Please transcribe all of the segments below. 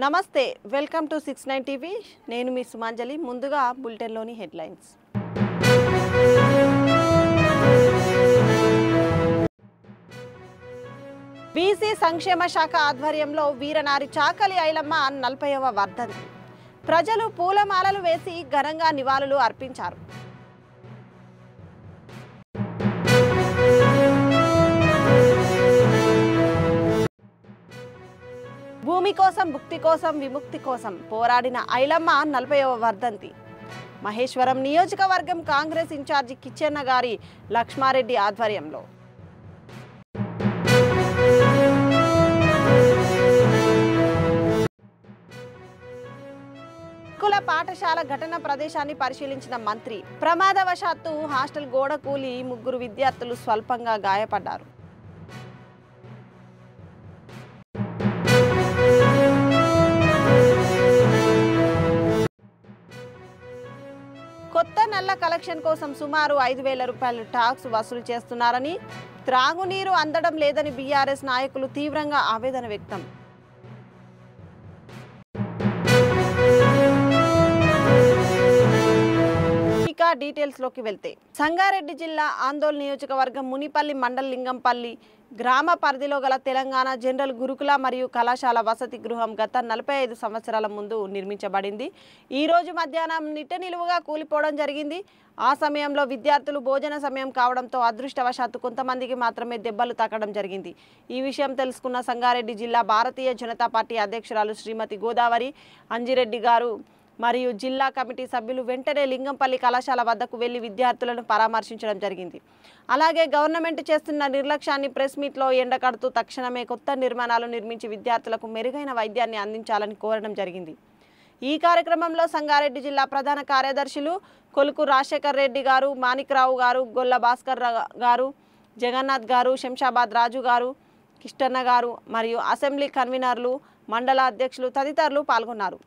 నమస్తే welcome to 69 TV నేను మీ సుమాంజలి ముందుగా బులెటిన్ లోని హెడ్లైన్స్ బీసీ సంక్షేమ శాఖ ఆధ్వర్యంలో వీరనారి చాకలి ఐలమ్మ 40వ వర్ధంతి ప్రజలు పూలమాలలు వేసి ఘనంగా నివాళులు అర్పించారు భూమి కోసం భుక్తి కోసం విముక్తి కోసం పోరాడిన ఐలమ్మ 40వ వర్ధంతి మహేశ్వరం నియోజకవర్గం కాంగ్రెస్ ఇన్ఛార్జి కిచ్చెన్న గారి లక్ష్మారెడ్డి ఆధ్వర్యంలో కుల పాఠశాల ఘటన ప్రదేశాన్ని పరిశీలించిన మంత్రి ప్రమాదవశాత్తు హాస్టల్ గోడ కూలి 3 విద్యార్థులు స్వల్పంగా గాయపడ్డారు కొత్త నల్ల కలెక్షన్ కోసం సుమారు 5,000 రూపాయల టాక్స్ వసూలు చేస్తున్నారని త్రాగునీరు అందడం లేదని బీఆర్ఎస్ నాయకులు తీవ్రంగా ఆవేదన వ్యక్తం ఇక డీటెయిల్స్ లోకి వెళ్తే సంగారెడ్డి జిల్లా ఆందోళన నియోజకవర్గం మునిపల్లి మండల్ లింగంపల్లి గ్రామ పరిధిలో గల తెలంగాణ జనరల్ గురుకుల మరియు కళాశాల వసతి గృహం గత 45 సంవత్సరాల ముందు నిర్మించబడింది. ఈ రోజు మధ్యాహ్నం నిట్ట నిలువుగా కూలిపోవడం జరిగింది. ఆ సమయంలో విద్యార్థులు భోజన సమయం కావడంతో అదృష్టవశాత్తు కొంతమందికి మాత్రమే దెబ్బలు తాకడం జరిగింది. ఈ విషయం తెలుసుకున్న సంగారెడ్డి జిల్లా భారతీయ జనతా పార్టీ అధ్యక్షురాలు శ్రీమతి గోదావరి అంజిరెడ్డి గారు మరియు జిల్లా కమిటీ సభ్యులు వెంటనే లింగంపల్లి కళాశాల వద్దకు వెళ్లి విద్యార్థులను పరామర్శించడం జరిగింది. అలాగే గవర్నమెంట్ చేస్తున్న నిర్లక్ష్యాన్ని ప్రెస్ మీట్లో ఎండకడుతూ తక్షణమే కొత్త నిర్మాణాలు నిర్మించి విద్యార్థులకు మెరుగైన వైద్యాన్ని అందించాలని కోరడం జరిగింది. ఈ కార్యక్రమంలో సంగారెడ్డి జిల్లా ప్రధాన కార్యదర్శులు కొలుకు రాజశేఖర్ రెడ్డి గారు, మాణిక్రావు గారు, గొల్ల భాస్కర్ గారు, జగన్నాథ్ గారు, శంషాబాద్ రాజు గారు, కిష్టన్న గారు మరియు అసెంబ్లీ కన్వీనర్లు, మండల అధ్యక్షులు తదితరులు పాల్గొన్నారు.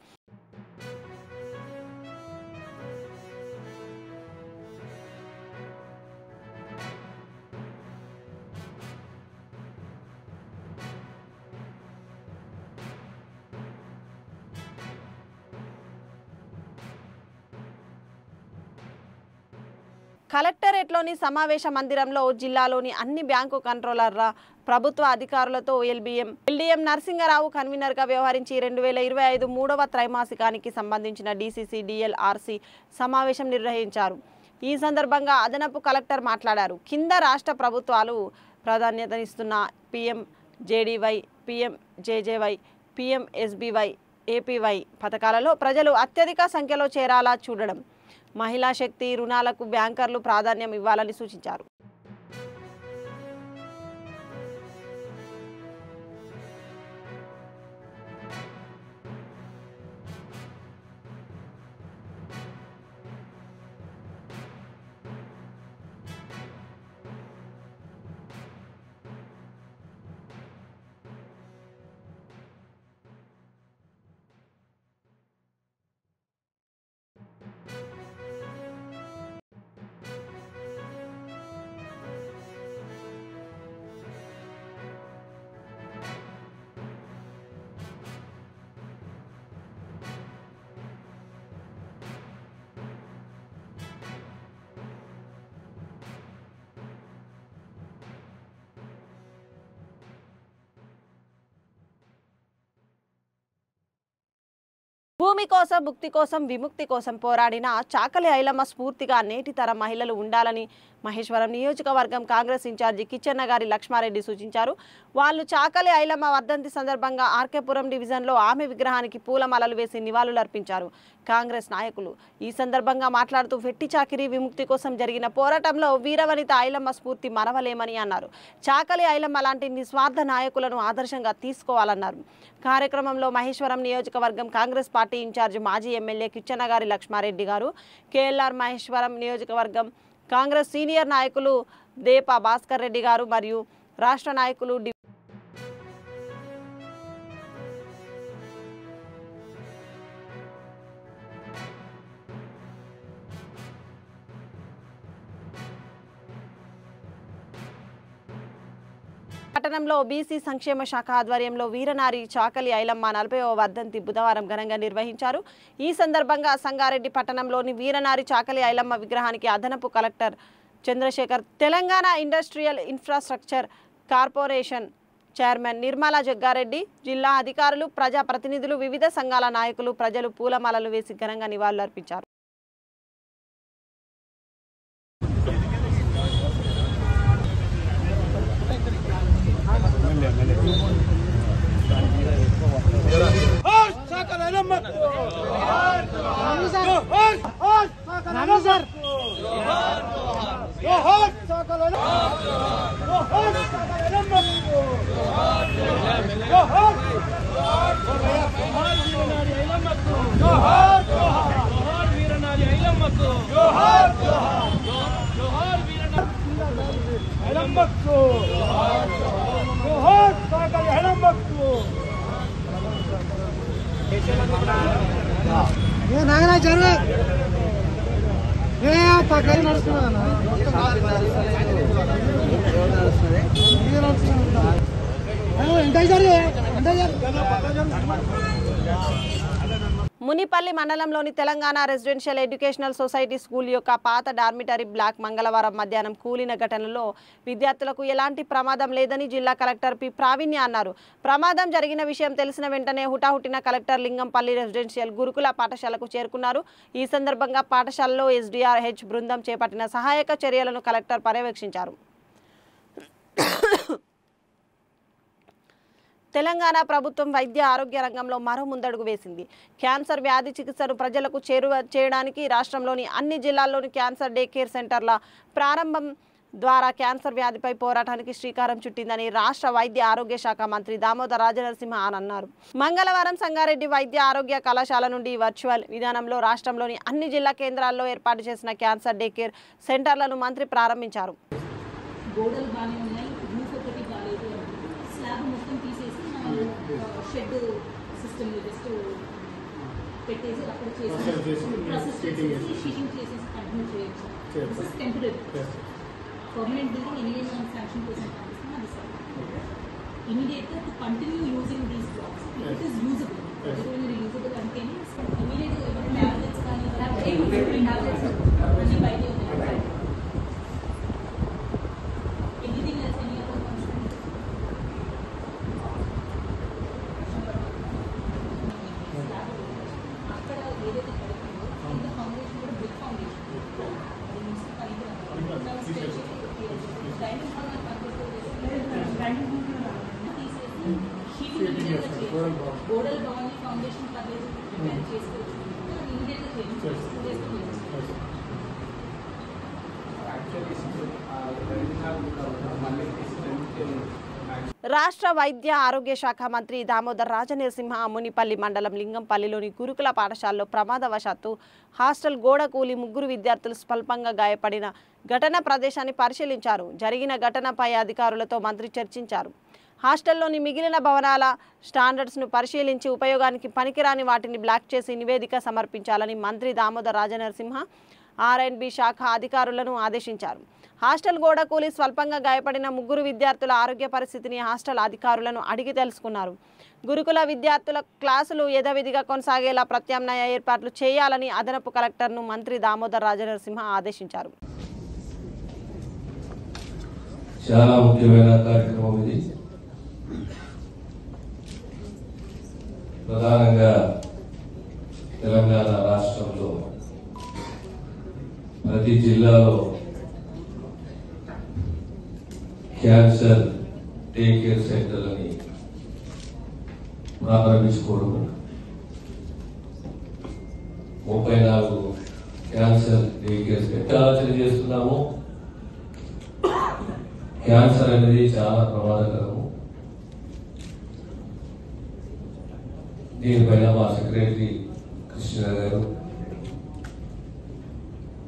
కలెక్టరేట్లోని సమావేశ మందిరంలో జిల్లాలోని అన్ని బ్యాంకు కంట్రోలర్ల ప్రభుత్వ అధికారులతో ఎల్డీఎం నరసింగరావు కన్వీనర్గా వ్యవహరించి 2025 3వ త్రైమాసికానికి సంబంధించిన డీసీసీ డిఎల్ఆర్సీ సమావేశం నిర్వహించారు. ఈ సందర్భంగా అదనపు కలెక్టర్ మాట్లాడారు. కింద రాష్ట్ర ప్రభుత్వాలు ప్రాధాన్యతనిస్తున్న PMJDY, PMJJY, PMSBY, APY పథకాలలో ప్రజలు అత్యధిక సంఖ్యలో చేరాలా చూడడం, మహిళా శక్తి రుణాలకు బ్యాంకర్లు ప్రాధాన్యం ఇవ్వాలని సూచించారు. భూమి కోసం భుక్తి కోసం విముక్తి కోసం పోరాడిన చాకలి ఐలమ్మ స్ఫూర్తిగా నేటి తర మహిళలు ఉండాలని మహేశ్వరం నియోజకవర్గం కాంగ్రెస్ ఇన్ఛార్జి కిచ్చెన్న గారి లక్ష్మారెడ్డి సూచించారు. వాళ్ళు చాకలి ఐలమ్మ వర్ధంతి సందర్భంగా ఆర్కేపురం డివిజన్లో ఆమె విగ్రహానికి పూలమాలలు వేసి నివాళులు అర్పించారు కాంగ్రెస్ నాయకులు. ఈ సందర్భంగా మాట్లాడుతూ వెట్టి చాకిరి విముక్తి కోసం జరిగిన పోరాటంలో వీరవనిత ఐలమ్మ స్ఫూర్తి మరవలేమని అన్నారు. చాకలి ఐలమ్మ లాంటి నిస్వార్థ నాయకులను ఆదర్శంగా తీసుకోవాలన్నారు. కార్యక్రమంలో మహేశ్వరం నియోజకవర్గం కాంగ్రెస్ పార్టీ ఇన్ఛార్జి మాజీ ఎమ్మెల్యే కిచ్చెన్న గారి లక్ష్మారెడ్డి గారు, కేఎల్ఆర్ మహేశ్వరం నియోజకవర్గం కాంగ్రెస్ సీనియర్ నాయకులు దేపా భాస్కర్ రెడ్డి గారు మరియు రాష్ట్ర నాయకులు పట్టణంలో బీసీ సంక్షేమ శాఖ ఆధ్వర్యంలో వీరనారి చాకలి ఐలమ్మ 40వ వర్ధంతి బుధవారం ఘనంగా నిర్వహించారు. ఈ సందర్భంగా సంగారెడ్డి పట్టణంలోని వీరనారి చాకలి ఐలమ్మ విగ్రహానికి అదనపు collector Chandrashekar, Telangana industrial infrastructure corporation chairman Nirmala Jaggareddy, జిల్లా అధికారులు, ప్రజా ప్రతినిధులు, వివిధ సంఘాల నాయకులు, ప్రజలు పూలమాలలు వేసి ఘనంగా నివాళులర్పించారు. మునిపల్లి మండలంలోని Telangana residential educational society school యొక్క పాత డార్మిటరీ బ్లాక్ మంగళవారం మధ్యాహ్నం కూలిన ఘటనలో విద్యార్థులకు ఎలాంటి ప్రమాదం లేదని జిల్లా కలెక్టర్ పి ప్రావీణ్య అన్నారు. ప్రమాదం జరిగిన విషయం తెలిసిన వెంటనే హుటాహుటిన కలెక్టర్ లింగంపల్లి రెసిడెన్షియల్ గురుకుల పాఠశాలకు చేరుకున్నారు. ఈ సందర్భంగా పాఠశాలలో SDRH బృందం చేపట్టిన సహాయక చర్యలను కలెక్టర్ పర్యవేక్షించారు. తెలంగాణ ప్రభుత్వం వైద్య ఆరోగ్య రంగంలో మరో ముందడుగు వేసింది. క్యాన్సర్ వ్యాధి చికిత్సను ప్రజలకు చేరువ చేయడానికి రాష్ట్రంలోని అన్ని జిల్లాల్లోని క్యాన్సర్ డే కేర్ సెంటర్ల ప్రారంభం ద్వారా క్యాన్సర్ వ్యాధిపై పోరాటానికి శ్రీకారం చుట్టిందని రాష్ట్ర వైద్య ఆరోగ్య శాఖ మంత్రి దామోదర్ రాజనరసింహ అన్నారు. మంగళవారం సంగారెడ్డి వైద్య ఆరోగ్య కళాశాల నుండి వర్చువల్ విధానంలో రాష్ట్రంలోని అన్ని జిల్లా కేంద్రాల్లో ఏర్పాటు చేసిన క్యాన్సర్ డే కేర్ సెంటర్లను మంత్రి ప్రారంభించారు. షెడ్ సిస్టమ్ జస్ట్ పెట్టేసి అక్కడ షీటింగ్ చేసేసి కంటిన్యూ చేయొచ్చు. టెంపరీ పర్మనెంట్ బిల్డింగ్ ఎన్ని మనం శాంక్షన్ కోసం పంపిస్తాం అది సార్ ఇమీడియట్గా to continue using these blocks it is usable. మీరు యూజబుల్ అంటేనే ఇమీడియట్గా ట్యాబ్లెట్స్ కానీ ట్యాబ్లెట్స్ అన్ని బయట ఉన్నాయి. ఎనీథింగ్ ఎల్స్ ఎనీ అదర్ అక్కడ ఏదైతే పడుతుందో కింద ఫౌండేషన్ కూడా బ్రిక్ ఫౌండేషన్ అది మిక్స్ పైకి తీసేసి షీటింగ్ గోడల్ బాగుంది ఫౌండేషన్ పర్లేదు ప్రిపేర్ చేసుకోవచ్చు. ఇమీడియట్గా చేయించుకోవచ్చు. రాష్ట్ర వైద్య ఆరోగ్య శాఖ మంత్రి దామోదర్ రాజనరసింహ మునిపల్లి మండలం లింగంపల్లిలోని గురుకుల పాఠశాలలో ప్రమాదవశాత్తు హాస్టల్ గోడ కూలి 3 విద్యార్థులు స్వల్పంగా గాయపడిన ఘటన ప్రదేశాన్ని పరిశీలించారు. జరిగిన ఘటనపై అధికారులతో మంత్రి చర్చించారు. హాస్టల్లోని మిగిలిన భవనాల స్టాండర్డ్స్ను పరిశీలించి ఉపయోగానికి పనికిరాని వాటిని బ్లాక్ చేసి నివేదిక సమర్పించాలని మంత్రి దామోదర్ రాజనరసింహ R&B శాఖ అధికారులను ఆదేశించారు. హాస్టల్ గోడ కూలి స్వల్పంగా గాయపడిన 3 విద్యార్థుల ఆరోగ్య పరిస్థితిని హాస్టల్ అధికారులను అడిగి తెలుసుకున్నారు. గురుకుల విద్యార్థుల క్లాసులు యథావిధిగా కొనసాగేలా ప్రత్యామ్నాయ ఏర్పాట్లు చేయాలని అదనపు కలెక్టర్ను మంత్రి దామోదర్ రాజనరసింహ ఆదేశించారు. చాలా ముఖ్యమైన కార్యక్రమం ఇది. ప్రధానంగా తెలంగాణ రాష్ట్రంలో ప్రతి జిల్లాలో క్యాన్సర్ డే కేర్ సెంటర్లని ప్రారంభించుకోవడం, 34 క్యాన్సర్ డే కేర్ సెంటర్ ఆలోచన చేస్తున్నాము. క్యాన్సర్ అనేది చాలా ప్రమాదకరము. దీనిపైన మా సెక్రటరీ కృష్ణ గారు,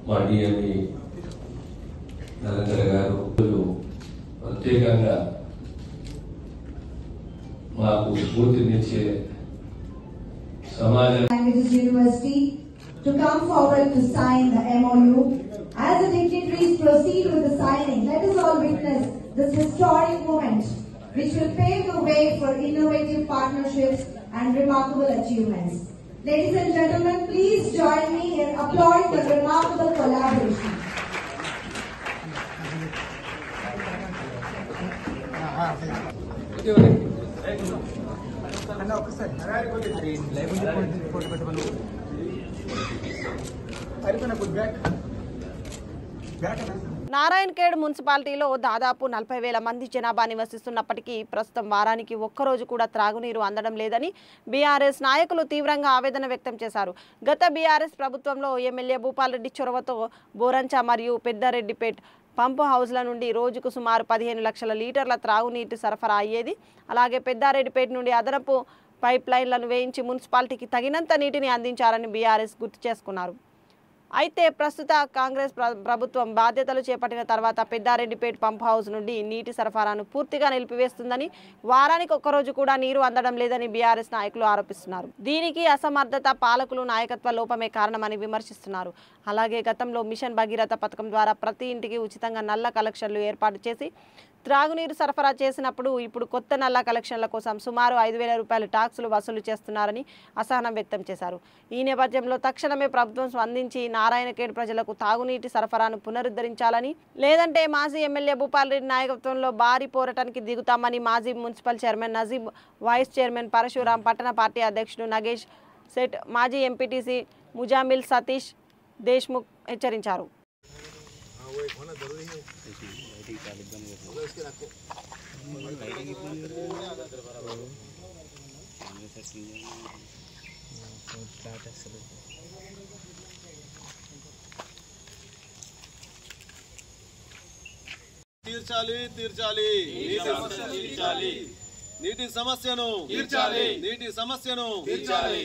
మా డిఎంఈ నరేంద్ర గారు ప్రత్యేకంగా మాకు స్ఫూర్తినిచ్చే సమాజం University to come forward to sign the MOU. As the dignitaries proceed with the signing, let us all witness this historic moment which will pave the way for innovative partnerships and remarkable achievements. Ladies and gentlemen, please join me in applauding the remarkable collaboration. Narayankhed మున్సిపాలిటీలో దాదాపు 40,000 మంది జనాభా నివసిస్తున్నప్పటికీ ప్రస్తుతం వారానికి ఒక్కరోజు కూడా త్రాగునీరు అందడం లేదని బీఆర్ఎస్ నాయకులు తీవ్రంగా ఆవేదన వ్యక్తం చేశారు. గత బీఆర్ఎస్ ప్రభుత్వంలో ఎమ్మెల్యే భూపాల్రెడ్డి చొరవతో బోరంచ మరియు పెద్దారెడ్డిపేట్ పంపు హౌస్ల నుండి రోజుకు సుమారు 15 లక్షల లీటర్ల త్రాగునీటి సరఫరా అయ్యేది. అలాగే పెద్దారెడ్డిపేట నుండి అదనపు పైప్ లైన్లను వేయించి మున్సిపాలిటీకి తగినంత నీటిని అందించారని బీఆర్ఎస్ గుర్తు చేసుకున్నారు. అయితే ప్రస్తుత కాంగ్రెస్ ప్రభుత్వం బాధ్యతలు చేపట్టిన తర్వాత పెద్దారెడ్డిపేట పంప్ హౌస్ నుండి నీటి సరఫరాను పూర్తిగా నిలిపివేస్తుందని, వారానికి ఒక్కరోజు కూడా నీరు అందడం లేదని బీఆర్ఎస్ నాయకులు ఆరోపిస్తున్నారు. దీనికి అసమర్థత, పాలకులు నాయకత్వ లోపమే కారణమని విమర్శిస్తున్నారు. అలాగే గతంలో మిషన్ భగీరథ పథకం ద్వారా ప్రతి ఇంటికి ఉచితంగా నల్ల కలెక్షన్లు ఏర్పాటు చేసి త్రాగునీరు సరఫరా చేసినప్పుడు ఇప్పుడు కొత్త నల్ల కలెక్షన్ల కోసం సుమారు 5,000 రూపాయల ట్యాక్సులు వసూలు చేస్తున్నారని అసహనం వ్యక్తం చేశారు. ఈ నేపథ్యంలో తక్షణమే ప్రభుత్వం స్పందించి నారాయణఖేడ్ ప్రజలకు తాగునీటి సరఫరాను పునరుద్ధరించాలని, లేదంటే మాజీ ఎమ్మెల్యే భూపాల్రెడ్డి నాయకత్వంలో భారీ పోరాటానికి దిగుతామని మాజీ municipal chairman Najeeb, vice chairman Parashuram, పట్టణ పార్టీ అధ్యక్షుడు నగేష్ సెట్, మాజీ ఎంపీటీసీ ముజామిల్ సతీష్ దేశ్ముఖ్ హెచ్చరించారు. తీర్చాలి నీటి సమస్యను తీర్చాలి.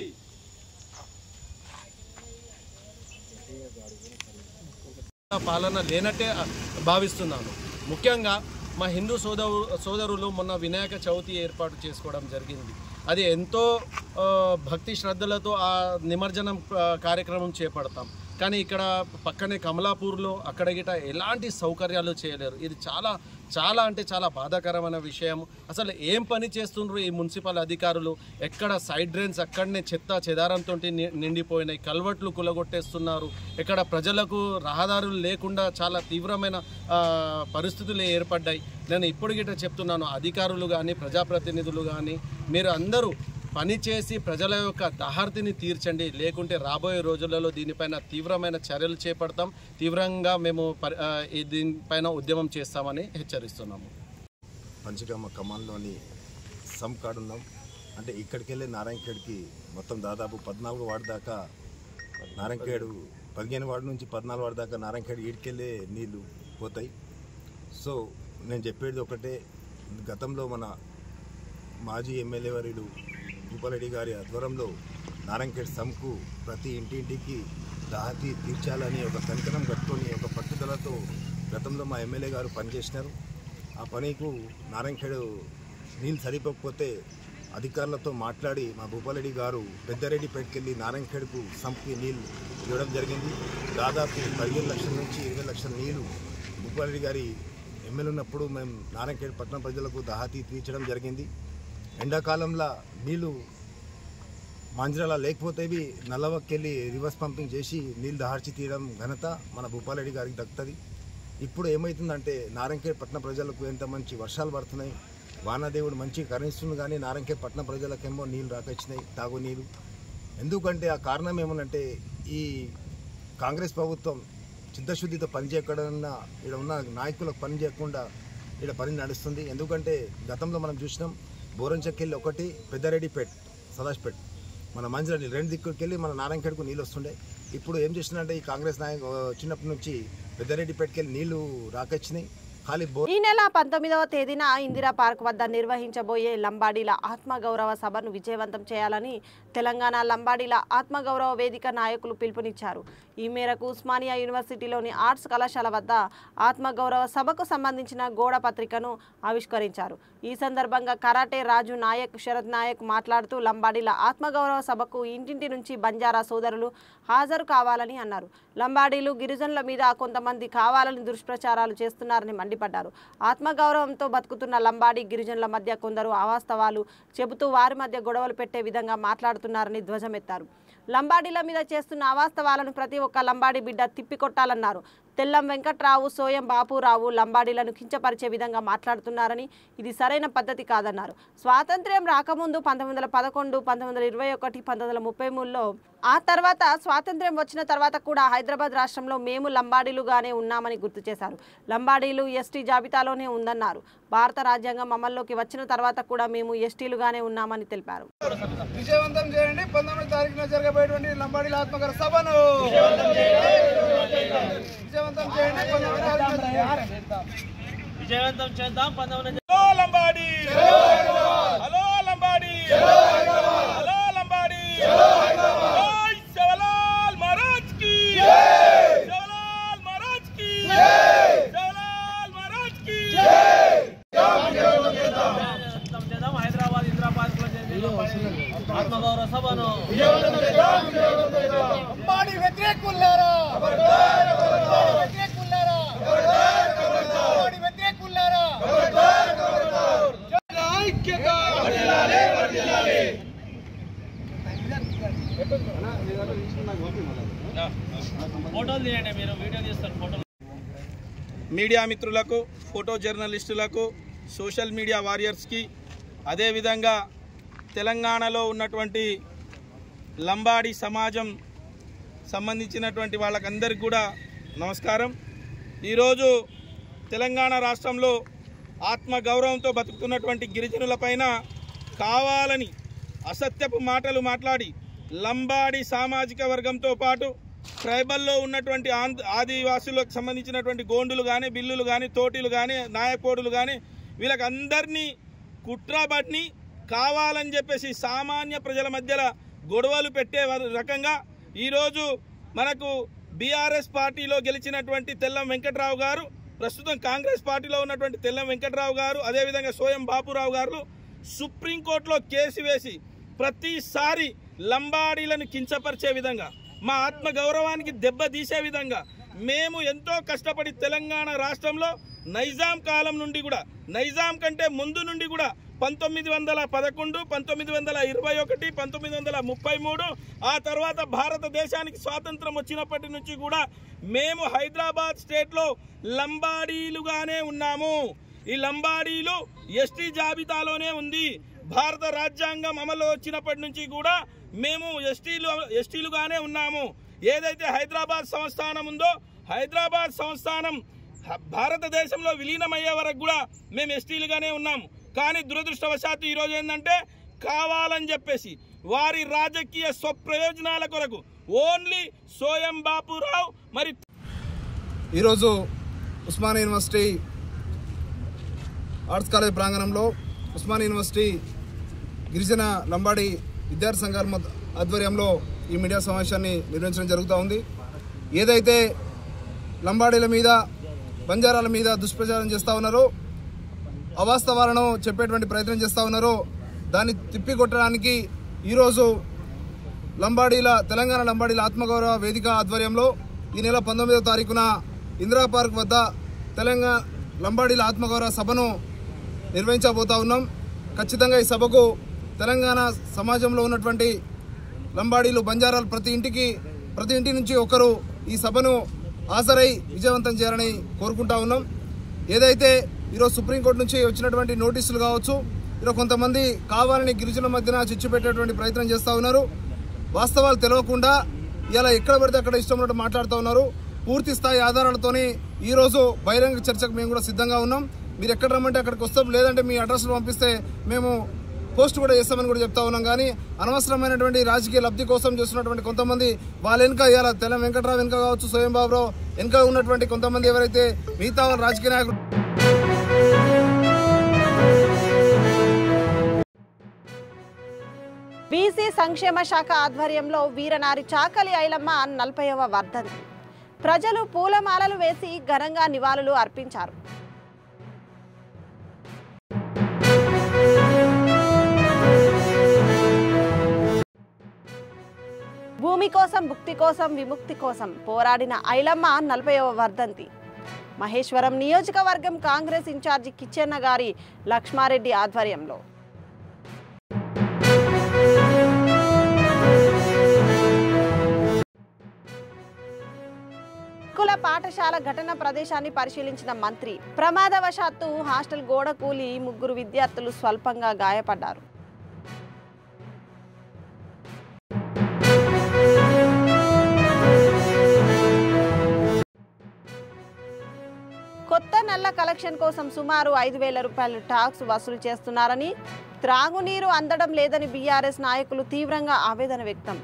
పాలన లేనట్టే భావిస్తున్నాను. ముఖ్యంగా మా హిందూ సోదరులు మొన్న వినాయక చవితి ఏర్పాటు చేసుకోవడం జరిగింది. అది ఎంతో భక్తి శ్రద్ధలతో ఆ నిమజ్జనం కార్యక్రమం చేపడతాం. కానీ ఇక్కడ పక్కనే కమలాపూర్లో అక్కడ గిట ఎలాంటి సౌకర్యాలు చేయలేరు. ఇది చాలా చాలా అంటే చాలా బాధాకరమైన విషయం. అసలు ఏం పని చేస్తుండ్రు ఈ మున్సిపల్ అధికారులు? ఎక్కడ సైడ్ డ్రైన్స్ అక్కడనే చెత్త చెదారంతో నిండిపోయినాయి, కల్వర్ట్లు కులగొట్టేస్తున్నారు. ఇక్కడ ప్రజలకు రహదారులు లేకుండా చాలా తీవ్రమైన పరిస్థితులు ఏర్పడ్డాయి. నేను ఇప్పుడు గిట చెప్తున్నాను, అధికారులు కానీ ప్రజాప్రతినిధులు కానీ మీరు అందరూ పనిచేసి ప్రజల యొక్క దాహార్తిని తీర్చండి. లేకుంటే రాబోయే రోజులలో దీనిపైన తీవ్రమైన చర్యలు చేపడతాం. తీవ్రంగా మేము దీనిపైన ఉద్యమం చేస్తామని హెచ్చరిస్తున్నాము. పంచగమ్మ కమాన్లోని సమ్ కాడ ఉన్నాం. అంటే ఇక్కడికి వెళ్ళి నారాయణఖేడ్కి మొత్తం దాదాపు 14 వార్డు దాకా, నారాయణఖేడ్ 15 వార్డు నుంచి 14 వార్డు దాకా నారాయణఖేడ్ ఈడికెళ్ళే నీళ్లు పోతాయి. సో నేను చెప్పేది ఒకటే, గతంలో మన మాజీ ఎమ్మెల్యే వర్యులు భూపాల్రెడ్డి గారి ఆధ్వర్యంలో నారాయణఖేడ్ సమ్కు ప్రతి ఇంటింటికి దాహతి తీర్చాలని ఒక కంకణం కట్టుకొని ఒక పట్టుదలతో గతంలో మా ఎమ్మెల్యే గారు పనిచేసినారు. ఆ పనికి నారాయణఖేడ్ నీళ్ళు సరిపోకపోతే అధికారులతో మాట్లాడి మా భూపాల్రెడ్డి గారు పెద్దారెడ్డిపేటకి వెళ్ళి నారాయణఖేడ్కు సంప్కి నీళ్ళు ఇవ్వడం జరిగింది. దాదాపు 15 లక్షల నుంచి 20 లక్షల నీళ్ళు భూపాల్రెడ్డి గారి ఎమ్మెల్యే ఉన్నప్పుడు మేము నారాయణఖేడ్ పట్టణ ప్రజలకు దాహతి తీర్చడం జరిగింది. ఎండాకాలంలో నీళ్ళు మాంజరాల లేకపోతేవి నల్లవకెళ్ళి రివర్స్ పంపింగ్ చేసి నీళ్ళు దార్చి తీయడం ఘనత మన భూపాల్రెడ్డి గారికి దక్కుతుంది. ఇప్పుడు ఏమవుతుందంటే నారాయణఖేడ్ పట్టణ ప్రజలకు ఎంత మంచి వర్షాలు పడుతున్నాయి, వానదేవుడు మంచి కరుణిస్తుంది, కానీ నారాయణఖేడ్ పట్టణ ప్రజలకేమో నీళ్ళు రాకొచ్చినాయి, తాగునీళ్ళు. ఎందుకంటే ఆ కారణం ఏమనంటే ఈ కాంగ్రెస్ ప్రభుత్వం చిత్తశుద్ధితో పనిచేయకుండా ఇక్కడ ఉన్న నాయకులకు పని చేయకుండా ఇక్కడ పని నడుస్తుంది. ఎందుకంటే గతంలో మనం చూసినాం, బోరంచకెళ్ళి ఒకటి, పెద్దారెడ్డిపేట, సదాజ్పేట, మన మంజర నీళ్ళు 2 దిక్కులకి వెళ్ళి మన నారాయణఖేడ్కు నీళ్ళు వస్తుండే. ఇప్పుడు ఏం చేసిందంటే ఈ కాంగ్రెస్ నాయకు చిన్నప్పటి నుంచి పెద్దారెడ్డిపేటకి వెళ్ళి నీళ్లు రాకొచ్చినాయి. ఈ నెల 19వ తేదీన ఇందిరా పార్క్ వద్ద నిర్వహించబోయే లంబాడీల ఆత్మగౌరవ సభను విజయవంతం చేయాలని తెలంగాణ లంబాడీల ఆత్మగౌరవ వేదిక నాయకులు పిలుపునిచ్చారు. ఈ మేరకు ఉస్మానియా యూనివర్సిటీలోని ఆర్ట్స్ కళాశాల వద్ద ఆత్మగౌరవ సభకు సంబంధించిన గోడ పత్రికను ఆవిష్కరించారు. ఈ సందర్భంగా కరాటే రాజు నాయక్ శరత్ నాయక్ మాట్లాడుతూ లంబాడీల ఆత్మగౌరవ సభకు ఇంటింటి నుంచి బంజారా సోదరులు హాజరు కావాలని అన్నారు. లంబాడీలు గిరిజనుల మీద కొంతమంది కావాలని దుష్ప్రచారాలు చేస్తున్నారని మండిపడ్డారు. ఆత్మగౌరవంతో బతుకుతున్న లంబాడీ గిరిజనుల మధ్య కొందరు అవాస్తవాలు చెబుతూ వారి మధ్య గొడవలు పెట్టే విధంగా మాట్లాడుతున్నారని ధ్వజమెత్తారు. లంబాడీల మీద చేస్తున్న అవాస్తవాలను ప్రతి ఒక్క లంబాడీ బిడ్డ తిప్పికొట్టాలన్నారు. తెల్లం వెంకట్రావు, సోయం బాపురావు లంబాడీలను కించపరిచే విధంగా మాట్లాడుతున్నారని ఇది సరైన పద్ధతి కాదన్నారు. స్వాతంత్ర్యం రాకముందు 1911, 1921, 1933లో ఆ తర్వాత స్వాతంత్ర్యం వచ్చిన తర్వాత కూడా హైదరాబాద్ రాష్ట్రంలో మేము లంబాడీలుగానే ఉన్నామని గుర్తు చేశారు. లంబాడీలు ఎస్టీ జాబితాలోనే ఉందన్నారు. భారత రాజ్యాంగం అమల్లోకి వచ్చిన తర్వాత కూడా మేము ఎస్టీలుగానే ఉన్నామని తెలిపారు. విజయవంతం చేయండి. 19వ తారీఖున జరగబోయేటువంటి లంబాడీల ఆత్మగౌరవ సభను విజయవంతం చేయండి. 19వ తారీఖున విజయవంతం చేద్దాం. 19 hello Lambadi, hello Lambadi, hello Lambadi, జై శివలాల్ మహారాజ్ కి, శివలాల్ మహారాజ్ కి, శివలాల్ మహారాజ్ కి. హైదరాబాద్ ఇంద్రాబాద్ ఆత్మగౌరవ సభను లంబాడీ వ్యతిరేకులారా, వ్యతిరేకులారా, లంబాడీ వ్యతిరేకులారా, ఐక్యత. ఫోటోలు తీయండి, మీరు వీడియో తీస్తారు. ఫోటోలు మీడియా మిత్రులకు, ఫోటో జర్నలిస్టులకు, సోషల్ మీడియా వారియర్స్కి, అదేవిధంగా తెలంగాణలో ఉన్నటువంటి లంబాడీ సమాజం సంబంధించినటువంటి వాళ్ళకందరికీ కూడా నమస్కారం. ఈరోజు తెలంగాణ రాష్ట్రంలో ఆత్మగౌరవంతో బతుకుతున్నటువంటి గిరిజనులపైన కావాలని అసత్యపు మాటలు మాట్లాడి లంబాడీ సామాజిక వర్గంతో పాటు ట్రైబల్లో ఉన్నటువంటి ఆదివాసులకు సంబంధించినటువంటి గోండులు కానీ, బిల్లులు కానీ, తోటీలు కానీ, నాయకోడులు కానీ వీళ్ళకందరినీ కుట్రబట్టి కావాలని చెప్పేసి సామాన్య ప్రజల మధ్యలో గొడవలు పెట్టే రకంగా ఈరోజు మనకు బీఆర్ఎస్ పార్టీలో గెలిచినటువంటి తెల్లం వెంకట్రావు గారు, ప్రస్తుతం కాంగ్రెస్ పార్టీలో ఉన్నటువంటి తెల్లం వెంకట్రావు గారు, అదేవిధంగా సోయం బాపురావు గారు సుప్రీంకోర్టులో కేసు వేసి ప్రతిసారి లంబాడీలను కించపరిచే విధంగా, మా ఆత్మ గౌరవానికి దెబ్బతీసే విధంగా మేము ఎంతో కష్టపడి తెలంగాణ రాష్ట్రంలో నైజాం కాలం నుండి కూడా, నైజాం కంటే ముందు నుండి కూడా 1911, 1921, 1933 ఆ తర్వాత భారతదేశానికి స్వాతంత్రం వచ్చినప్పటి నుంచి కూడా మేము హైదరాబాద్ స్టేట్లో లంబాడీలుగానే ఉన్నాము. ఈ లంబాడీలు ఎస్టీ జాబితాలోనే ఉంది. భారత రాజ్యాంగం అమలు వచ్చినప్పటి నుంచి కూడా మేము ఎస్టీలుగానే ఉన్నాము. ఏదైతే హైదరాబాద్ సంస్థానం ఉందో, హైదరాబాద్ సంస్థానం భారతదేశంలో విలీనమయ్యే వరకు కూడా మేము ఎస్టీలుగానే ఉన్నాము. కానీ దురదృష్టవశాత్తు ఈరోజు ఏంటంటే కావాలని చెప్పేసి వారి రాజకీయ స్వప్రయోజనాల కొరకు ఓన్లీ సోయం బాపురావు మరి ఈరోజు ఉస్మానియా యూనివర్సిటీ ఆర్ట్స్ కాలేజ్ ప్రాంగణంలో ఉస్మానియా యూనివర్సిటీ గిరిజన లంబాడీ విద్యార్థి సంఘాల ఆధ్వర్యంలో ఈ మీడియా సమావేశాన్ని నిర్వహించడం జరుగుతూ ఉంది. ఏదైతే లంబాడీల మీద, బంజారాల మీద దుష్ప్రచారం చేస్తూ ఉన్నారో, అవాస్తవాలను చెప్పేటువంటి ప్రయత్నం చేస్తూ ఉన్నారో దాన్ని తిప్పికొట్టడానికి ఈరోజు తెలంగాణ లంబాడీల ఆత్మగౌరవ వేదిక ఆధ్వర్యంలో ఈ నెల 19వ తారీఖున ఇందిరా పార్క్ వద్ద తెలంగాణ లంబాడీల ఆత్మగౌరవ సభను నిర్వహించబోతా ఉన్నాం. ఖచ్చితంగా ఈ సభకు తెలంగాణ సమాజంలో ఉన్నటువంటి లంబాడీలు, బంజారాలు ప్రతి ఇంటి నుంచి ఒకరు ఈ సభను హాజరై విజయవంతం చేయాలని కోరుకుంటా ఉన్నాం. ఏదైతే ఈరోజు సుప్రీంకోర్టు నుంచి వచ్చినటువంటి నోటీసులు కావచ్చు, ఈరోజు కొంతమంది కావాలని గిరిజనుల మధ్యన చిచ్చు పెట్టేటువంటి ప్రయత్నం చేస్తూ ఉన్నారు. వాస్తవాలు తెలియకుండా ఇలా ఎక్కడ పడితే అక్కడ ఇష్టం ఉన్నట్టు మాట్లాడుతూ ఉన్నారు. పూర్తి స్థాయి ఆధారాలతోని ఈరోజు బహిరంగ చర్చకు మేము కూడా సిద్ధంగా ఉన్నాం. మీరు ఎక్కడ రమ్మంటే అక్కడికి వస్తాం, లేదంటే మీ అడ్రస్లు పంపిస్తే మేము పోస్ట్ కూడా చేస్తామని కూడా చెప్తా ఉన్నాం. కానీ అనవసరమైనటువంటి రాజకీయ లబ్ధి కోసం చేస్తున్నటువంటి కొంతమంది వాళ్ళ వెనుక ఇలా తెల్లం వెంకట్రావు వెనుక కావచ్చు, సోయం బాబురావు వెనుక ఉన్నటువంటి కొంతమంది ఎవరైతే మిగతా రాజకీయ నాయకులు బీసీ సంక్షేమ శాఖ ఆధ్వర్యంలో వీరనారి చాకలి ఐలమ్మ 40వ వర్ధంతి ప్రజలు పూలమాలలు వేసి ఘనంగా నివాళులు అర్పించారు. భూమి కోసం, భుక్తి కోసం, విముక్తి కోసం పోరాడిన ఐలమ్మ 40వ వర్ధంతి. మహేశ్వరం నియోజకవర్గం కాంగ్రెస్ ఇన్ఛార్జి కిచ్చెన్న గారి లక్ష్మారెడ్డి ఆధ్వర్యంలో గురుకుల పాఠశాల ఘటన ప్రదేశాన్ని పరిశీలించిన మంత్రి. ప్రమాదవశాత్తు హాస్టల్ గోడ కూలి 3 విద్యార్థులు స్వల్పంగా గాయపడ్డారు. కొత్త నల్ల కలెక్షన్ కోసం సుమారు 5,000 రూపాయలు టాక్స్ వసూలు చేస్తున్నారని, త్రాగునీరు అందడం లేదని బీఆర్ఎస్ నాయకులు తీవ్రంగా ఆవేదన వ్యక్తం.